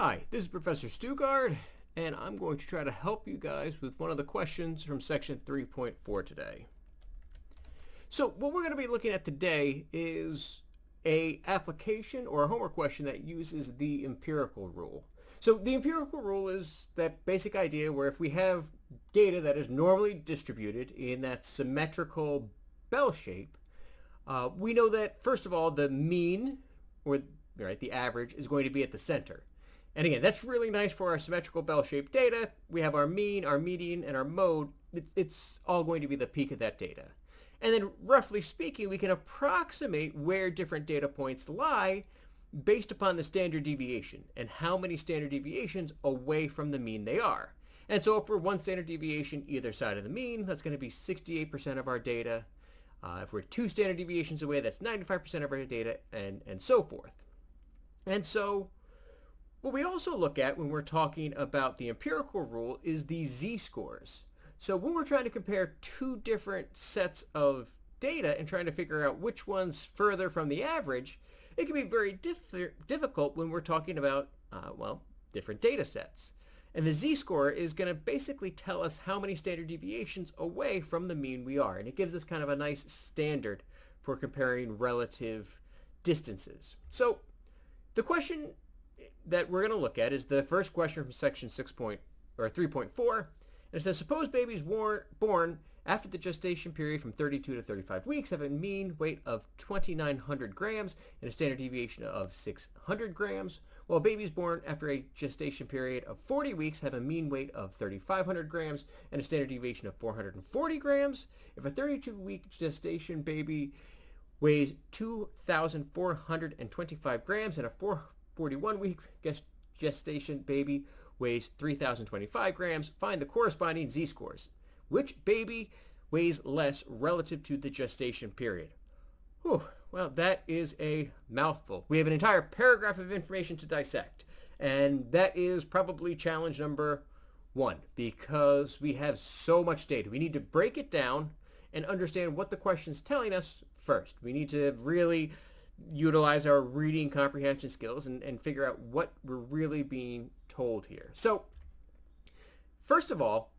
Hi, this is Professor Stugard, and I'm going to try to help you guys with one of the questions from section 3.4 today. So what we're going to be looking at today is a application or a homework question that uses the empirical rule. So the empirical rule is that basic idea where if we have data that is normally distributed in that symmetrical bell shape, we know that, first of all, the mean, or the average, is going to be at the center. And again, that's really nice for our symmetrical bell-shaped data. We have our mean, our median, and our mode. It's all going to be the peak of that data. And then, roughly speaking, we can approximate where different data points lie based upon the standard deviation and how many standard deviations away from the mean they are. And so if we're one standard deviation either side of the mean, that's going to be 68% of our data. If we're two standard deviations away, that's 95% of our data, and so forth. And so what we also look at when we're talking about the empirical rule is the z-scores. So when we're trying to compare two different sets of data and trying to figure out which one's further from the average, it can be very difficult when we're talking about, different data sets. And the z-score is going to basically tell us how many standard deviations away from the mean we are. And it gives us kind of a nice standard for comparing relative distances. So the question that we're going to look at is the first question from section 3.4. And it says, suppose babies born after the gestation period from 32 to 35 weeks have a mean weight of 2,900 grams and a standard deviation of 600 grams, while babies born after a gestation period of 40 weeks have a mean weight of 3,500 grams and a standard deviation of 440 grams. If a 32-week gestation baby weighs 2,425 grams and a 41-week gestation baby weighs 3,025 grams, find the corresponding z-scores. Which baby weighs less relative to the gestation period? Whew, well, that is a mouthful. We have an entire paragraph of information to dissect, and that is probably challenge number 1 because we have so much data. We need to break it down and understand what the question's telling us first. We need to really utilize our reading comprehension skills and figure out what we're really being told here. So, first of all,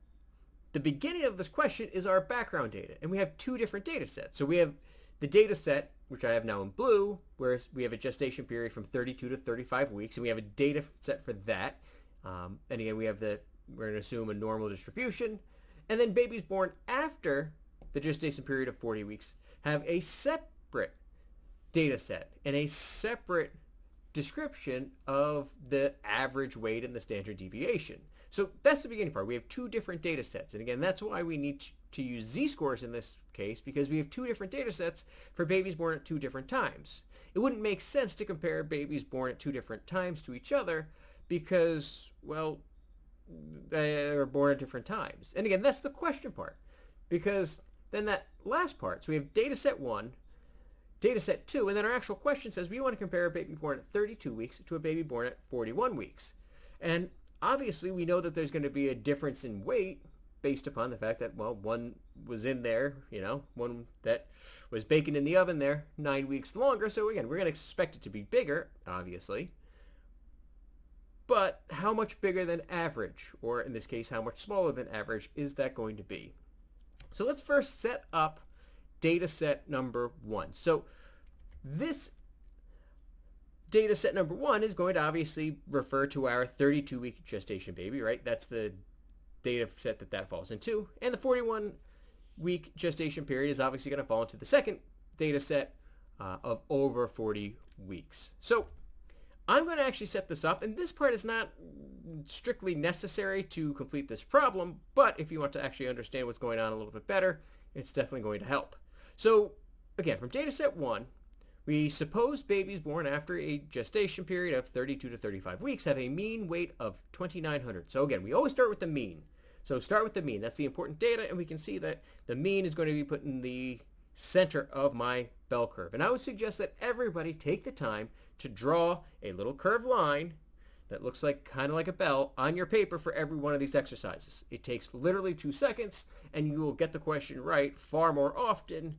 the beginning of this question is our background data, and we have two different data sets. So we have the data set, which I have now in blue, where we have a gestation period from 32 to 35 weeks, and we have a data set for that. And again, we're going to assume a normal distribution. And then babies born after the gestation period of 40 weeks have a separate data set and a separate description of the average weight and the standard deviation. So that's the beginning part. We have two different data sets. And again, that's why we need to use z-scores in this case, because we have two different data sets for babies born at two different times. It wouldn't make sense to compare babies born at two different times to each other because, well, they are born at different times. And again, that's the question part, because then that last part, so we have data set 1, data set 2, and then our actual question says we want to compare a baby born at 32 weeks to a baby born at 41 weeks. And obviously, we know that there's going to be a difference in weight based upon the fact that, well, one was in there, one that was baking in the oven there 9 weeks longer. So again, we're going to expect it to be bigger, obviously. But how much bigger than average, or in this case, how much smaller than average, is that going to be? So let's first set up data set number 1. So this data set number 1 is going to obviously refer to our 32-week gestation baby, right? That's the data set that falls into. And the 41-week gestation period is obviously going to fall into the second data set of over 40 weeks. So I'm going to actually set this up, and this part is not strictly necessary to complete this problem, but if you want to actually understand what's going on a little bit better, it's definitely going to help. So again, from data set 1, we suppose babies born after a gestation period of 32 to 35 weeks have a mean weight of 2,900. So again, we always start with the mean. So start with the mean. That's the important data, and we can see that the mean is going to be put in the center of my bell curve. And I would suggest that everybody take the time to draw a little curved line that looks kind of like a bell on your paper for every one of these exercises. It takes literally 2 seconds, and you will get the question right far more often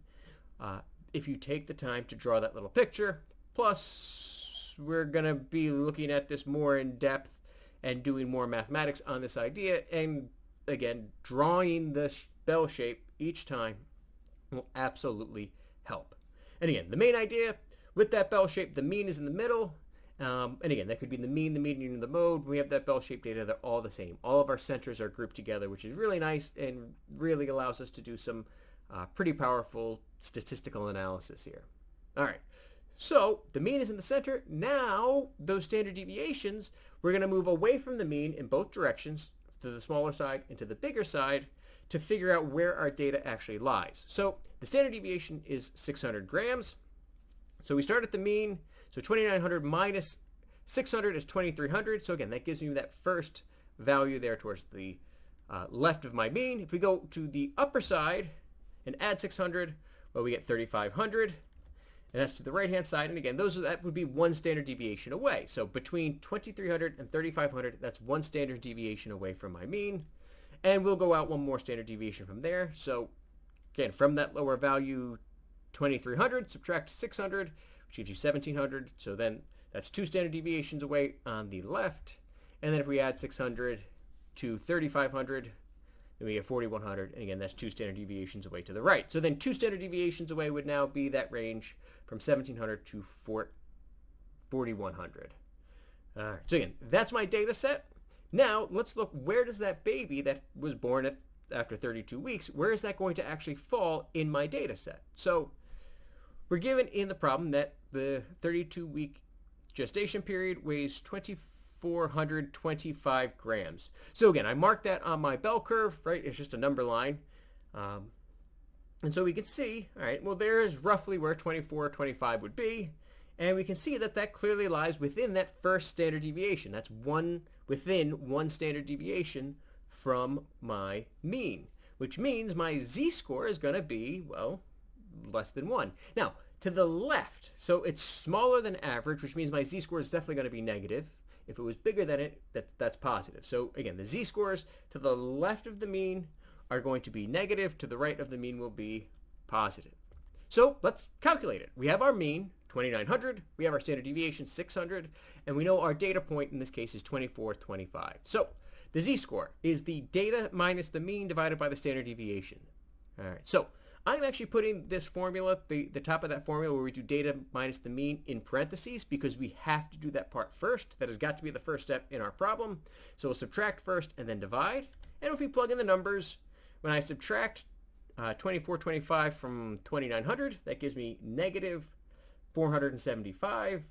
if you take the time to draw that little picture. Plus, we're going to be looking at this more in depth and doing more mathematics on this idea. And again, drawing this bell shape each time will absolutely help. And again, the main idea with that bell shape, the mean is in the middle. And again, that could be the mean, the median, and the mode. We have that bell-shaped data. They're all the same. All of our centers are grouped together, which is really nice and really allows us to do some pretty powerful statistical analysis here. All right. So the mean is in the center. Now, those standard deviations, we're going to move away from the mean in both directions, to the smaller side and to the bigger side, to figure out where our data actually lies. So the standard deviation is 600 grams. So we start at the mean. So 2,900 minus 600 is 2,300. So again, that gives me that first value there towards the left of my mean. If we go to the upper side and add 600, well, we get 3,500. And that's to the right-hand side. And again, that would be one standard deviation away. So between 2,300 and 3,500, that's one standard deviation away from my mean. And we'll go out one more standard deviation from there. So again, from that lower value, 2,300, subtract 600, which gives you 1,700. So then that's two standard deviations away on the left. And then if we add 600 to 3,500, then we get 4,100. And again, that's two standard deviations away to the right. So then two standard deviations away would now be that range from 1,700 to 4,100. All right. So again, that's my data set. Now let's look, where does that baby that was born after 32 weeks, where is that going to actually fall in my data set? So we're given in the problem that the 32-week gestation period weighs 2,425 grams. So again, I marked that on my bell curve, right? It's just a number line. And so we can see, all right, well, there's roughly where 2,425 would be. And we can see that that clearly lies within that first standard deviation. That's within one standard deviation from my mean, which means my z-score is going to be, well, less than 1. Now, to the left, so it's smaller than average, which means my z-score is definitely going to be negative. If it was bigger than it, that's positive. So again, the z-scores to the left of the mean are going to be negative. To the right of the mean will be positive. So let's calculate it. We have our mean, 2,900. We have our standard deviation, 600. And we know our data point in this case is 2,425. So the z-score is the data minus the mean divided by the standard deviation. All right, so I'm actually putting this formula, the top of that formula where we do data minus the mean, in parentheses because we have to do that part first. That has got to be the first step in our problem. So we'll subtract first and then divide. And if we plug in the numbers, when I subtract 2,425 from 2,900, that gives me negative 475.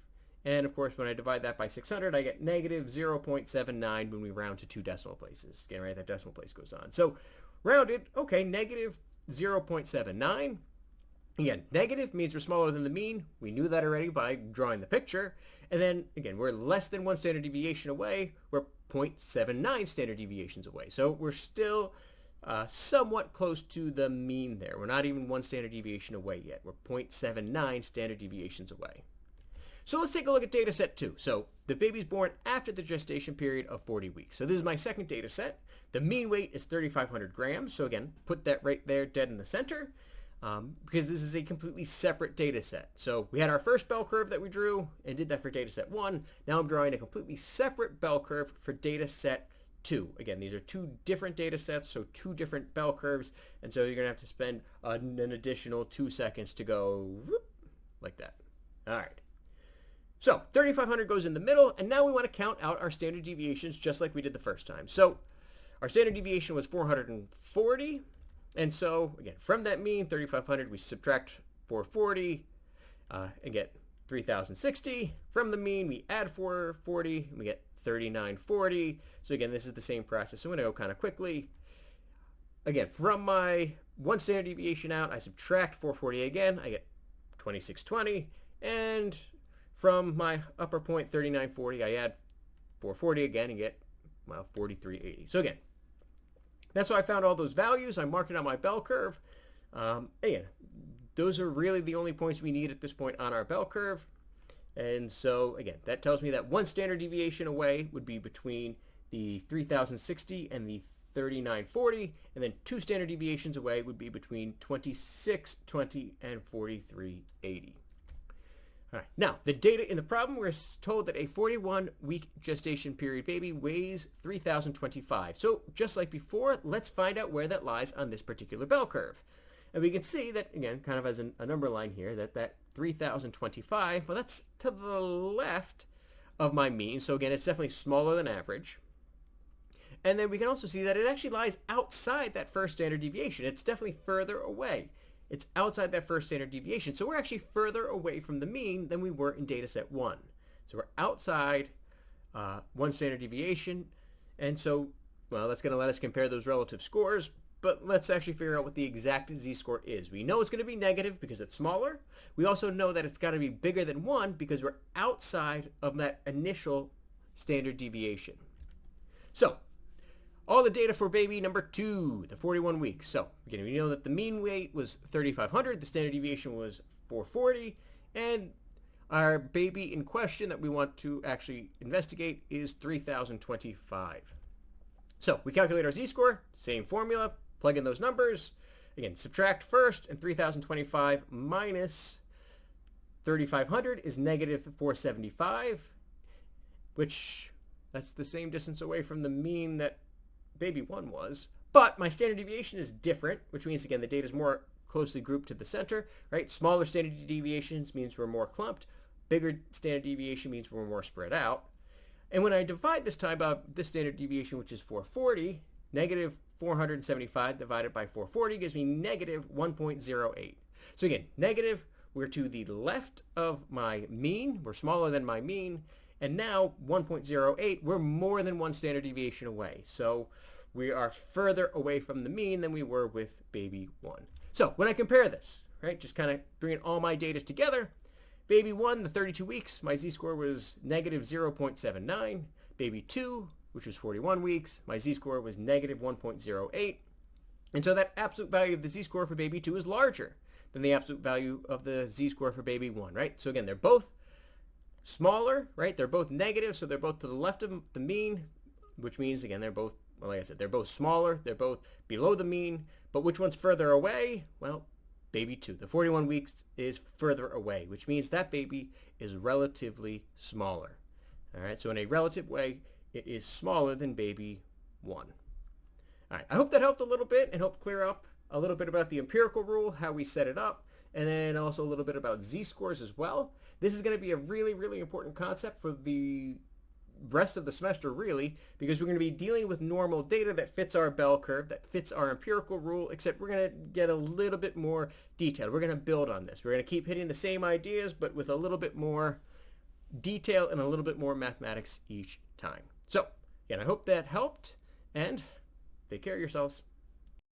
And of course, when I divide that by 600, I get negative 0.79 when we round to 2 decimal places. Again, right, that decimal place goes on. So rounded, okay, negative 0.79. Again, negative means we're smaller than the mean. We knew that already by drawing the picture. And then, again, we're less than 1 standard deviation away. We're 0.79 standard deviations away. So we're still somewhat close to the mean there. We're not even 1 standard deviation away yet. We're 0.79 standard deviations away. So let's take a look at data set 2. So the baby's born after the gestation period of 40 weeks. So this is my second data set. The mean weight is 3,500 grams. So again, put that right there dead in the center because this is a completely separate data set. So we had our first bell curve that we drew and did that for data set 1. Now I'm drawing a completely separate bell curve for data set 2. Again, these are 2 different data sets, so 2 different bell curves. And so you're going to have to spend an additional 2 seconds to go whoop, like that. All right. So 3,500 goes in the middle, and now we want to count out our standard deviations just like we did the first time. So our standard deviation was 440, and so again, from that mean, 3,500, we subtract 440 and get 3,060. From the mean, we add 440, and we get 3,940. So again, this is the same process. So I'm going to go kind of quickly. Again, from my 1 standard deviation out, I subtract 440 again. I get 2,620, and from my upper point, 3,940, I add 440 again and get, well, 4,380. So again, that's how I found all those values. I mark it on my bell curve. Again, those are really the only points we need at this point on our bell curve. And so again, that tells me that 1 standard deviation away would be between the 3,060 and the 3,940, and then 2 standard deviations away would be between 2,620 and 4,380. All right. Now, the data in the problem, we're told that a 41-week gestation period baby weighs 3,025. So just like before, let's find out where that lies on this particular bell curve. And we can see that, again, kind of as a number line here, that 3,025, well, that's to the left of my mean. So again, it's definitely smaller than average. And then we can also see that it actually lies outside that first standard deviation. It's definitely further away. It's outside that first standard deviation. So we're actually further away from the mean than we were in data set 1. So we're outside one standard deviation. And so, well, that's going to let us compare those relative scores. But let's actually figure out what the exact z-score is. We know it's going to be negative because it's smaller. We also know that it's got to be bigger than 1 because we're outside of that initial standard deviation. So all the data for baby number 2, the 41 weeks. So again, we know that the mean weight was 3,500, the standard deviation was 440, and our baby in question that we want to actually investigate is 3,025. So we calculate our z-score, same formula, plug in those numbers. Again, subtract first, and 3,025 minus 3,500 is negative 475, which that's the same distance away from the mean that baby 1 was. But my standard deviation is different, which means, again, the data is more closely grouped to the center, right? Smaller standard deviations means we're more clumped. Bigger standard deviation means we're more spread out. And when I divide this time by this standard deviation, which is 440, negative 475 divided by 440 gives me negative 1.08. So again, negative, we're to the left of my mean. We're smaller than my mean. And now 1.08, we're more than one standard deviation away. So we are further away from the mean than we were with baby 1. So when I compare this, right, just kind of bringing all my data together, baby 1, the 32 weeks, my z-score was negative 0.79. Baby 2, which was 41 weeks, my z-score was negative 1.08. And so that absolute value of the z-score for baby 2 is larger than the absolute value of the z-score for baby 1, right? So again, they're both smaller, right? They're both negative, so they're both to the left of the mean, which means, again, they're both, well, like I said, they're both smaller, they're both below the mean, but which one's further away? Well, baby 2. The 41 weeks is further away, which means that baby is relatively smaller. All right, so in a relative way, it is smaller than baby 1. All right, I hope that helped a little bit and helped clear up a little bit about the empirical rule, how we set it up, and then also a little bit about z-scores as well. This is going to be a really, really important concept for the rest of the semester, really, because we're going to be dealing with normal data that fits our bell curve, that fits our empirical rule, except we're going to get a little bit more detailed. We're going to build on this. We're going to keep hitting the same ideas, but with a little bit more detail and a little bit more mathematics each time. So, again, I hope that helped, and take care of yourselves.